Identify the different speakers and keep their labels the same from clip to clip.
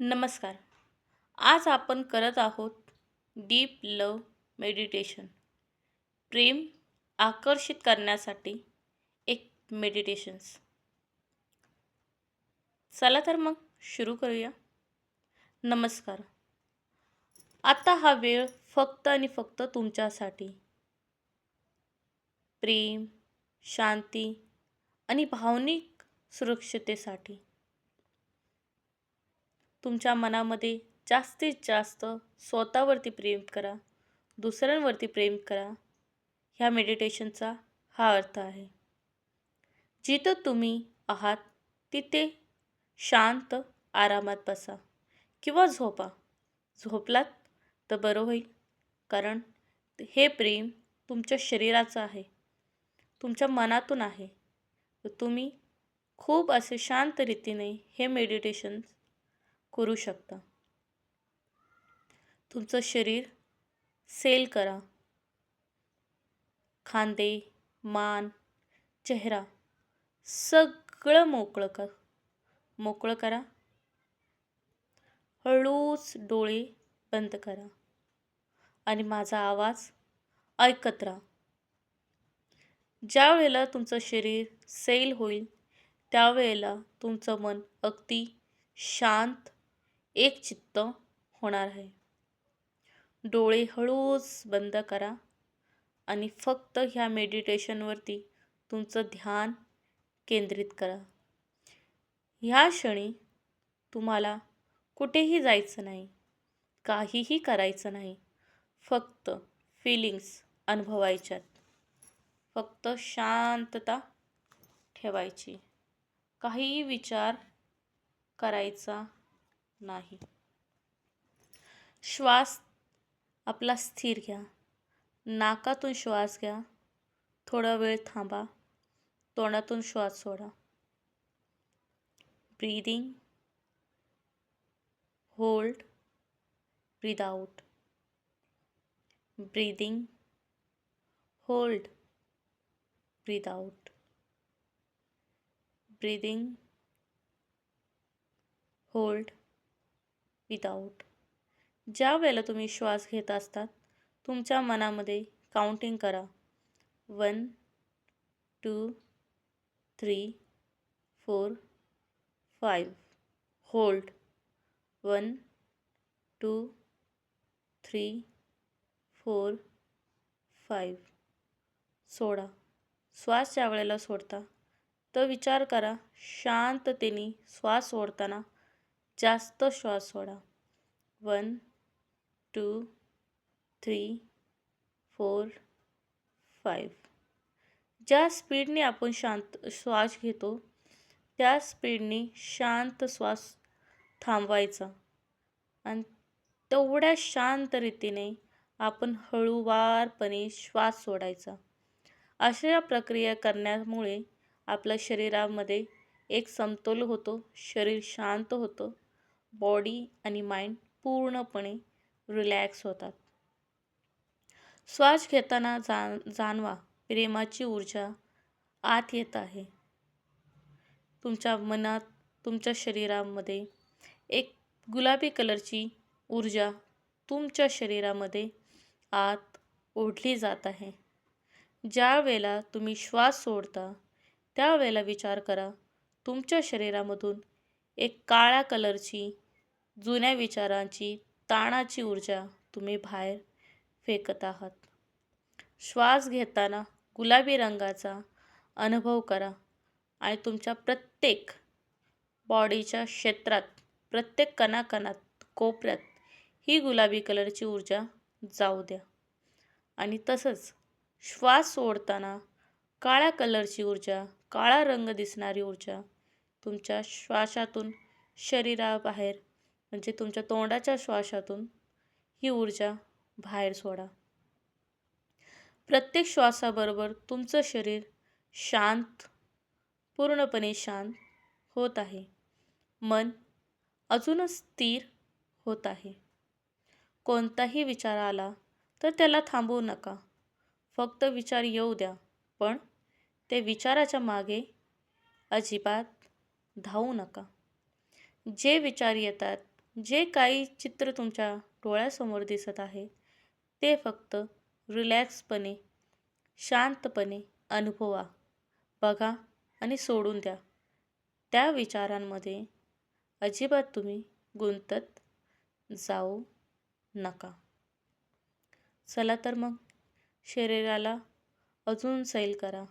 Speaker 1: नमस्कार. आज आपण करत आहोत डीप लव मेडिटेशन. प्रेम आकर्षित करण्यासाठी एक मेडिटेशन्स. चला तर मग सुरू करूया. नमस्कार. आता हा वेळ फक्त आणि फक्त तुमच्यासाठी. प्रेम, शांती आणि भावनिक सुरक्षिततेसाठी. तुमच्या मनामध्ये जास्तीत जास्त स्वतःवरती प्रेम करा, दुसऱ्यांवरती प्रेम करा. ह्या मेडिटेशनचा हा अर्थ आहे. जिथं तुम्ही आहात तिथे शांत आरामात बसा किंवा झोपा. झोपलात तर बरं होईल, कारण हे प्रेम तुमच्या शरीराचं आहे, तुमच्या मनातून आहे. तर तुम्ही खूप असे शांत रीतीने हे मेडिटेशन करू शकता. तुमचं शरीर सेल करा. खांदे, मान, चेहरा सगळं मोकळं करा. हळूच डोळे बंद करा आणि माझा आवाज ऐकत राहा. ज्या वेळेला तुमचं शरीर सैल होईल त्यावेळेला तुमचं मन अगदी शांत, एकचित्त होणार आहे. डोळे हळूच बंद करा आणि फक्त ह्या मेडिटेशनवरती तुमचं ध्यान केंद्रित करा. ह्या क्षणी तुम्हाला कुठेही जायचं नाही, काहीही करायचं नाही. फक्त फिलिंग्स अनुभवायच्यात. फक्त शांतता ठेवायची. काहीही विचार करायचा नाही. श्वास आपला स्थिर घ्या. नाकातून श्वास घ्या. थोडा वेळ थांबा. तोंडातून श्वास सोडा. ब्रीदिंग, होल्ड, ब्रीद आउट. ब्रीदिंग, होल्ड, ब्रीद आउट. ब्रीदिंग, होल्ड, ब्रीद आउट. ज्या वेळेला तुम्ही श्वास घेत असतात तुमच्या मनामध्ये काउंटिंग करा. 1, 2, 3, 4, 5. होल्ड. 1, 2, 3, 4, 5. सोडा. श्वास ज्या वेळेला सोडता तर विचार करा, शांततेने श्वास सोडताना जास्त श्वास सोडा. 1, 2, 3, 4, 5. ज्या स्पीडने आपण शांत श्वास घेतो त्या स्पीडने शांत श्वास थांबवायचा आणि तेवढ्या शांत रीतीने आपण हळूवारपणे श्वास सोडायचा. अशा प्रक्रिया करण्यामुळे आपल्या शरीरामध्ये एक समतोल होतो, शरीर शांत होतं, बॉडी आणि माइंड पूर्णपणे रिलॅक्स होतात. श्वास घेताना जाणवा प्रेमाची ऊर्जा आत येत आहे. तुमच्या मनात, तुमच्या शरीरामध्ये एक गुलाबी कलरची ऊर्जा तुमच्या शरीरामध्ये आत ओढली जात आहे. ज्या वेळेला तुम्ही श्वास सोडता त्यावेळेला विचार करा, तुमच्या शरीरामधून एक काळ्या कलरची, जुन्या विचारांची, ताणाची ऊर्जा तुम्ही बाहेर फेकत आहात. श्वास घेताना गुलाबी रंगाचा अनुभव करा आणि तुमच्या प्रत्येक बॉडीच्या क्षेत्रात, प्रत्येक कणाकणात, कोपऱ्यात ही गुलाबी कलरची ऊर्जा जाऊ द्या. आणि तसंच श्वास सोडताना काळ्या कलरची ऊर्जा, काळा रंग दिसणारी ऊर्जा तुमच्या श्वासातून शरीराबाहेर, म्हणजे तुमच्या तोंडाच्या श्वासातून ही ऊर्जा बाहेर सोडा. प्रत्येक श्वासाबरोबर तुमचं शरीर शांत, पूर्णपणे शांत होत आहे. मन अजूनच स्थिर होत आहे. कोणताही विचार आला तर त्याला थांबवू नका. फक्त विचार येऊ द्या, पण ते विचाराच्या मागे अजिबात धावू नका. जे विचार येतात जे काही चित्र तुमच्या डोळ्यासमोर दिसत आहे ते फक्त रिलॅक्सपणे, शांतपणे अनुभवा, बघा आणि सोडून द्या. त्या विचारांमध्ये अजिबात तुम्ही गुंतत जाऊ नका. चला तर मग शरीराला अजून सैल करा.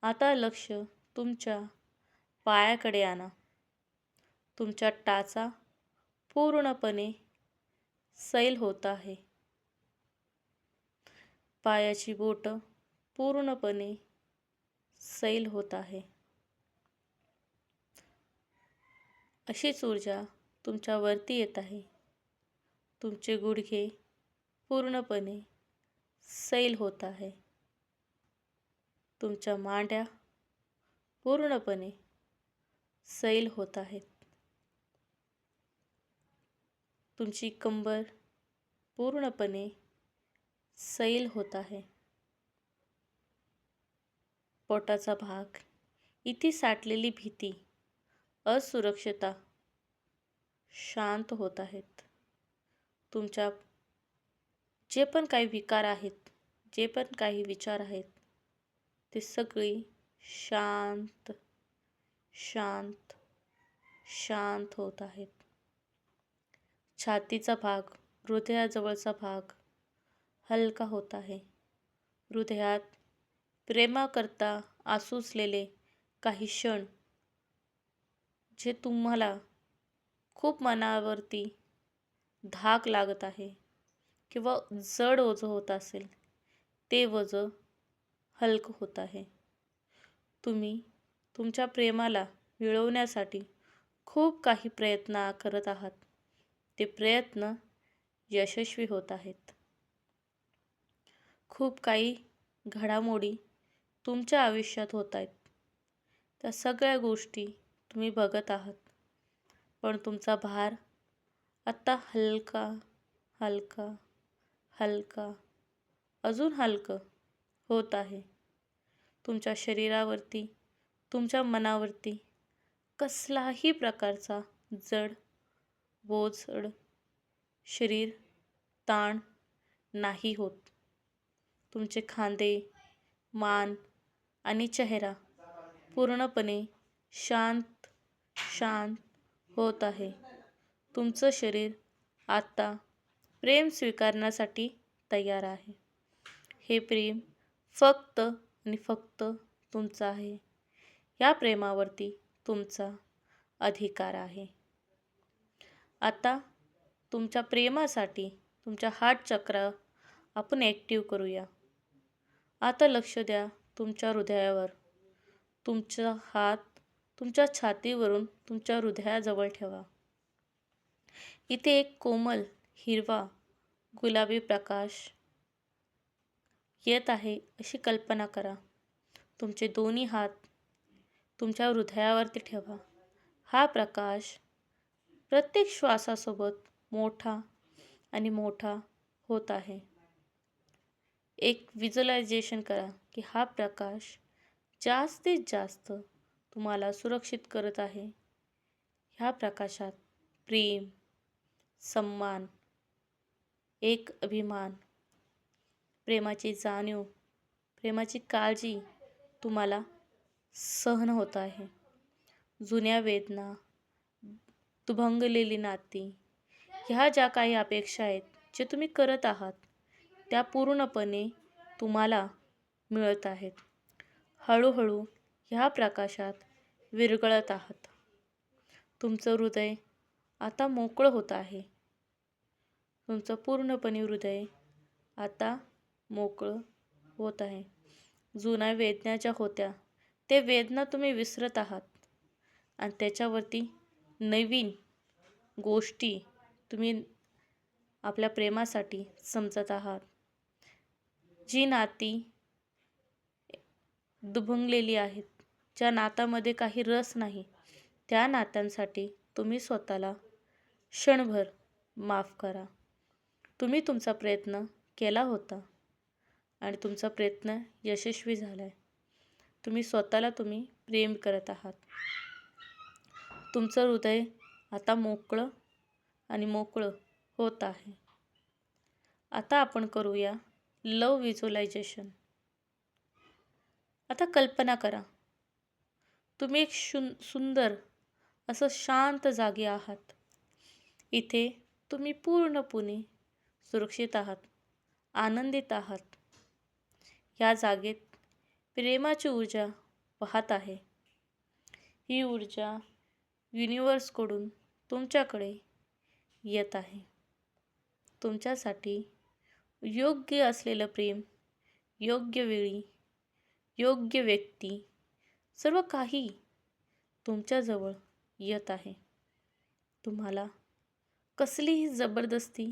Speaker 1: आता लक्ष तुमच्या पायाकडे आणा. तुमच्या टाचा पूर्णपणे सैल होत आहे. पायाची बोटं पूर्णपणे सैल होत आहे. अशीच ऊर्जा तुमच्या वरती येत आहे. तुमचे गुडघे पूर्णपणे सैल होत आहे. तुमच्या मांड्या पूर्णपणे सैल होत आहेत. तुमची कंबर पूर्णपणे सैल होत आहे. पोटाचा भाग, इथे साठलेली भीती, असुरक्षता शांत होत आहेत. तुमच्या जे पण काही विकार आहेत, जे पण काही विचार आहेत, ते सगळे शांत शांत शांत होत आहेत. छातीचा भाग, हृदयाजवळचा भाग हलका होत आहे. हृदयात प्रेमाकरता आसुसलेले काही क्षण जे तुम्हाला खूप मनावरती धाक लागत आहे किंवा जड ओझं होत असेल, ते ओझं हलकं होत आहे. तुम्ही तुमच्या प्रेमाला मिळवण्यासाठी खूप काही प्रयत्न करत आहात. ते प्रयत्न यशस्वी होत आहेत. खूप काही घडामोडी तुमच्या आयुष्यात होत आहेत. त्या सगळ्या गोष्टी तुम्ही बघत आहात. पण तुमचा भार आत्ता हलका हलका हलका अजून हलकं होत आहे. तुमच्या शरीरावरती, तुमच्या मनावरती कसलाही प्रकारचा जड बोजड शरीर ताण नाही होत. तुमचे खांदे, मान आणि चेहरा पूर्णपणे शांत शांत होत आहे. तुमचं शरीर आता प्रेम स्वीकारण्यासाठी तयार आहे. हे प्रेम फक्त आणि फक्त तुमचं आहे. या प्रेमावरती तुमचा अधिकार आहे. आता तुमच्या प्रेमासाठी तुमच्या हार्ट चक्र आपण ॲक्टिव्ह करूया. आता लक्ष द्या तुमच्या हृदयावर. तुमचा हात तुमच्या छातीवरून तुमच्या हृदयाजवळ ठेवा. इथे एक कोमल हिरवा गुलाबी प्रकाश येत आहे अशी कल्पना करा. तुमचे दोन्ही हात तुमच्या हृदयावरती ठेवा. हा प्रकाश प्रत्येक श्वासासोबत मोठा आणि मोठा होत आहे. एक व्हिज्युअलायझेशन करा की हा प्रकाश जास्तीत जास्त तुम्हाला सुरक्षित करत आहे. ह्या प्रकाशात प्रेम, सन्मान, एक अभिमान, प्रेमाची जाणीव, प्रेमाची काळजी तुम्हाला सहन होत आहे. जुन्या वेदना, दुभंगलेली नाती, ह्या ज्या काही अपेक्षा आहेत, जे तुम्ही करत आहात, त्या पूर्णपणे तुम्हाला मिळत आहेत. हळूहळू ह्या प्रकाशात विरघळत आहात. तुमचं हृदय आता मोकळं होत आहे. तुमचं पूर्णपणे हृदय आता मोकळं होत आहे. जुन्या वेदना ज्या होत्या, ते वेदना तुम्ही विसरत आहात आणि त्याच्यावरती नवीन गोष्टी तुम्ही आपल्या प्रेमासाठी समजत आहात. जी नाती दुभंगलेली आहेत, ज्या नात्यामध्ये काही रस नाही, त्या नात्यांसाठी तुम्ही स्वतःला क्षणभर माफ करा. तुम्ही तुमचा प्रयत्न केला होता आणि तुमचा प्रयत्न यशस्वी झाला आहे. तुम्ही स्वतःला प्रेम करत आहात. तुमचं हृदय आता मोकळं आणि मोकळं होत आहे. आता आपण करूया लव व्हिज्युअलायझेशन. आता कल्पना करा, तुम्ही एक सुंदर असं शांत जागी आहात. इथे तुम्ही पूर्णपणे सुरक्षित आहात, आनंदित आहात. या जागेत प्रेमाची ऊर्जा वाहत आहे. ही ऊर्जा युनिवर्सकडून तुमच्याकडे येत आहे. तुमच्यासाठी योग्य असलेलं प्रेम, योग्य वेळी, योग्य व्यक्ती, सर्व काही तुमच्याजवळ येत आहे. तुम्हाला कसलीही जबरदस्ती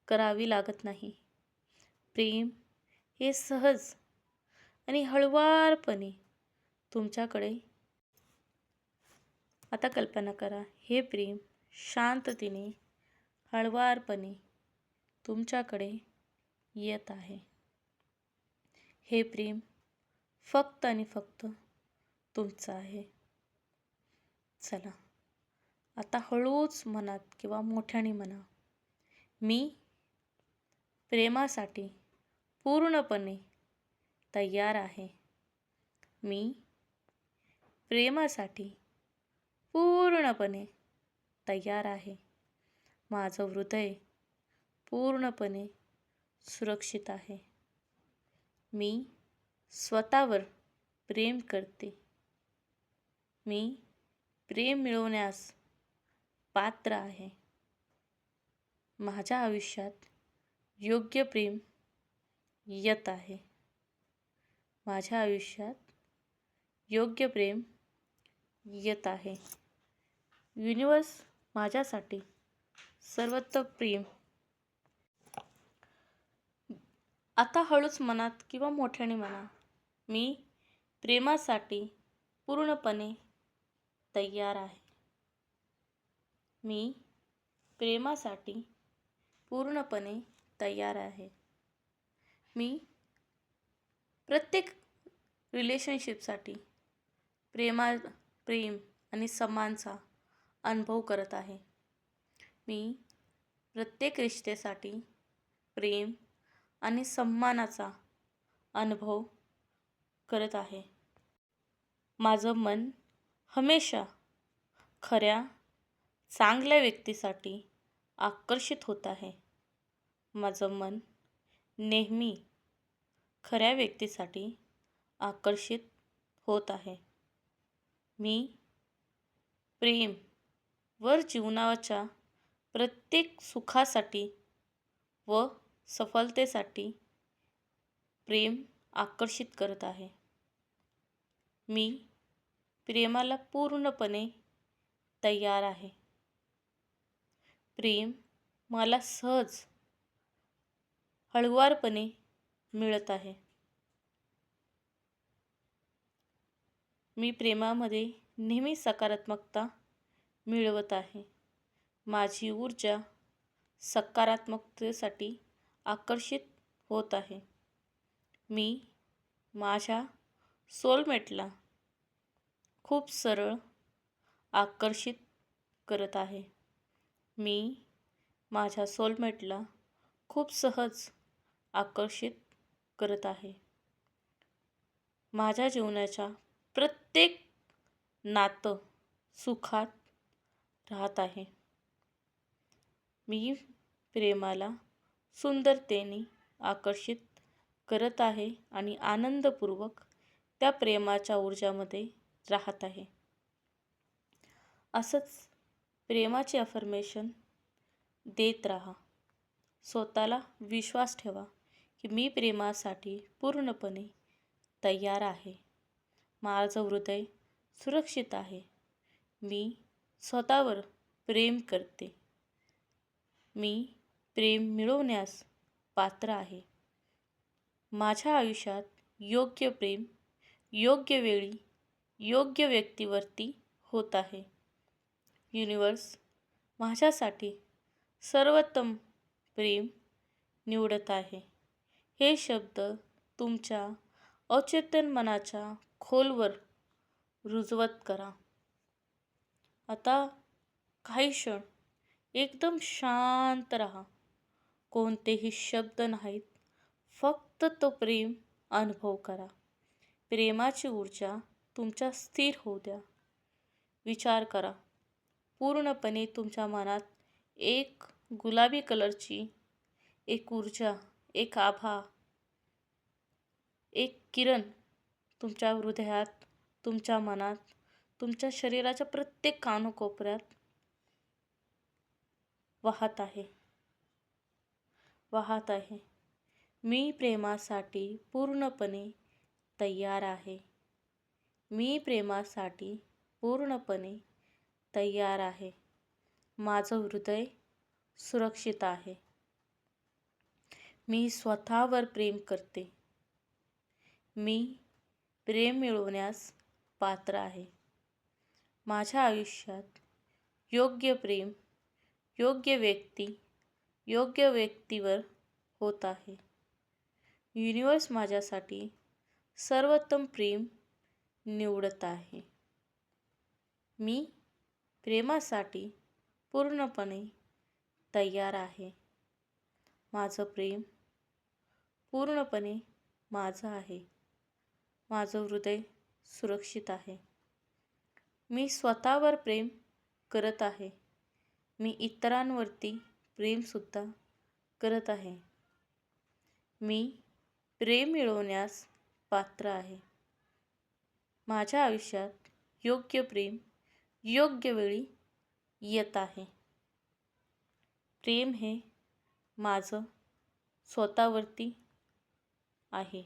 Speaker 1: करावी लागत नाही. प्रेम हे सहज आणि हळुवारपणे तुमच्याकडे. आता कल्पना करा, हे प्रेम शांततेने, हळुवारपणे तुमच्याकडे येत आहे. हे प्रेम फक्त आणि फक्त तुमचं आहे. चला, आता हळूच मनात किंवा मोठ्याने म्हणा, मी प्रेमासाठी पूर्णपणे तयार आहे. मी प्रेमासाठी पूर्णपणे तयार आहे. माझं हृदय पूर्णपणे सुरक्षित आहे. मी स्वतःवर प्रेम करते. मी प्रेम मिळवण्यास पात्र आहे. माझ्या आयुष्यात योग्य प्रेम येत आहे. माझ्या आयुष्यात योग्य प्रेम येत आहे. युनिवर्स माझ्यासाठी सर्वत्र प्रेम. आता हळूच मनात किंवा मोठ्याने म्हणा, मी प्रेमासाठी पूर्णपणे तयार आहे. मी प्रेमासाठी पूर्णपणे तयार आहे. मी प्रत्येक रिलेशनशिपसाठी प्रेम आणि सन्मानाचा अनुभव करत आहे. मी प्रत्येक रिश्तेसाठी प्रेम आणि सन्मानाचा अनुभव करत आहे. माझं मन हमेशा खऱ्या, चांगल्या व्यक्तीसाठी आकर्षित होत आहे. माझं मन नेहमी खऱ्या व्यक्तीसाठी आकर्षित होत आहे. मी प्रेम वर जीवनाच्या प्रत्येक सुखासाठी व सफलतेसाठी प्रेम आकर्षित करत आहे. मी प्रेमाला पूर्णपणे तयार आहे. प्रेम मला सहज, हळुवारपणे मिळत आहे. मी प्रेमामध्ये नेहमी सकारात्मकता मिळवत आहे. माझी ऊर्जा सकारात्मकतेसाठी आकर्षित होत आहे. मी माझ्या सोलमेटला खूप सरळ आकर्षित करत आहे. मी माझ्या सोलमेटला खूप सहज आकर्षित करत आहे. माझ्या जीवनाच्या प्रत्येक नातं सुखात राहत आहे. मी प्रेमाला सुंदरतेने आकर्षित करत आहे आणि आनंदपूर्वक त्या प्रेमाच्या ऊर्जामध्ये राहत आहे. असंच प्रेमाचे अफर्मेशन देत राहा. स्वतःला विश्वास ठेवा की मी प्रेमासाठी पूर्णपणे तयार आहे. माझं हृदय सुरक्षित आहे. मी स्वतःवर प्रेम करते. मी प्रेम मिळवण्यास पात्र आहे. माझ्या आयुष्यात योग्य प्रेम, योग्य वेळी, योग्य व्यक्तीवरती होत आहे. युनिवर्स माझ्यासाठी सर्वोत्तम प्रेम निवडत आहे. हे शब्द तुमच्या अवचेतन मनाच्या खोलवर रुजवत करा. आता काही क्षण एकदम शांत राहा. कोणतेही शब्द नाहीत, फक्त तो प्रेम अनुभव करा. प्रेमाची ऊर्जा तुमच्या स्थिर होऊ द्या. विचार करा, पूर्णपणे तुमच्या मनात एक गुलाबी कलरची एक ऊर्जा, एक आभा, एक किरण तुमच्या हृदयात, तुमच्या मनात, तुमच्या शरीराच्या प्रत्येक कानाकोपऱ्यात वाहत आहे, वाहत आहे. मी प्रेमासाठी पूर्णपणे तयार आहे. मी प्रेमासाठी पूर्णपणे तयार आहे. माझं हृदय सुरक्षित आहे. मी स्वतःवर प्रेम करते. मी प्रेम मिळवण्यास पात्र आहे. माझ्या आयुष्यात योग्य प्रेम, योग्य व्यक्ती, योग्य व्यक्तीवर होत आहे. युनिवर्स माझ्यासाठी सर्वोत्तम प्रेम निवडत आहे. मी प्रेमासाठी पूर्णपणे तयार आहे. माझं प्रेम पूर्णपणे माझं आहे. माझं हृदय सुरक्षित आहे. मी स्वतःवर प्रेम करत आहे. मी इतरांवरती प्रेमसुद्धा करत आहे. मी प्रेम मिळवण्यास पात्र आहे. माझ्या आयुष्यात योग्य प्रेम योग्य वेळी येत आहे. प्रेम हे माझं स्वतःवरती आहे.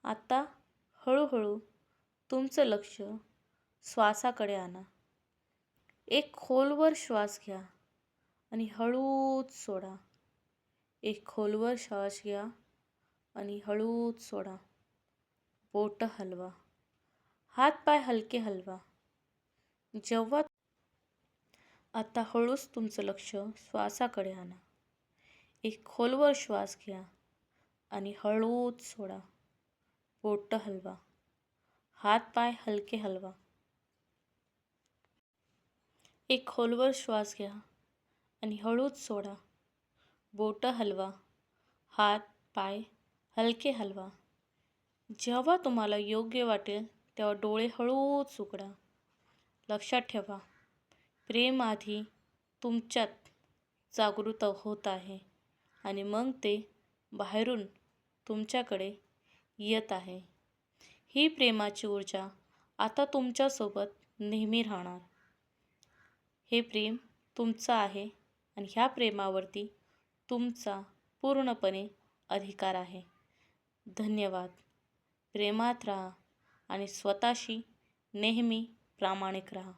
Speaker 1: आता हळूहळू तुमचं लक्ष श्वासाकडे आणा. एक खोलवर श्वास घ्या आणि हळूच सोडा. एक खोलवर श्वास घ्या आणि हळूच सोडा. बोटं हलवा. हातपाय हलके हलवा. जेव्हा आता हळूच तुमचं लक्ष श्वासाकडे आणा. एक खोलवर श्वास घ्या आणि हळूच सोडा. बोटं हलवा. हातपाय हलके हलवा. एक खोलवर श्वास घ्या आणि हळूच सोडा. बोटं हलवा. हात पाय हलके हलवा. जेव्हा तुम्हाला योग्य वाटेल तेव्हा डोळे हळूच उघडा. लक्षात ठेवा, प्रेम आधी तुमच्यात जागृत होत आहे आणि मग ते बाहेरून तुमच्याकडे येत आहे. ही प्रेमाची ऊर्जा आता तुमच्यासोबत नेहमी राहणार. हे प्रेम तुमचं आहे आणि ह्या प्रेमावरती तुमचा पूर्णपणे अधिकार आहे. धन्यवाद. प्रेमात राहा आणि स्वतःशी नेहमी प्रामाणिक राहा.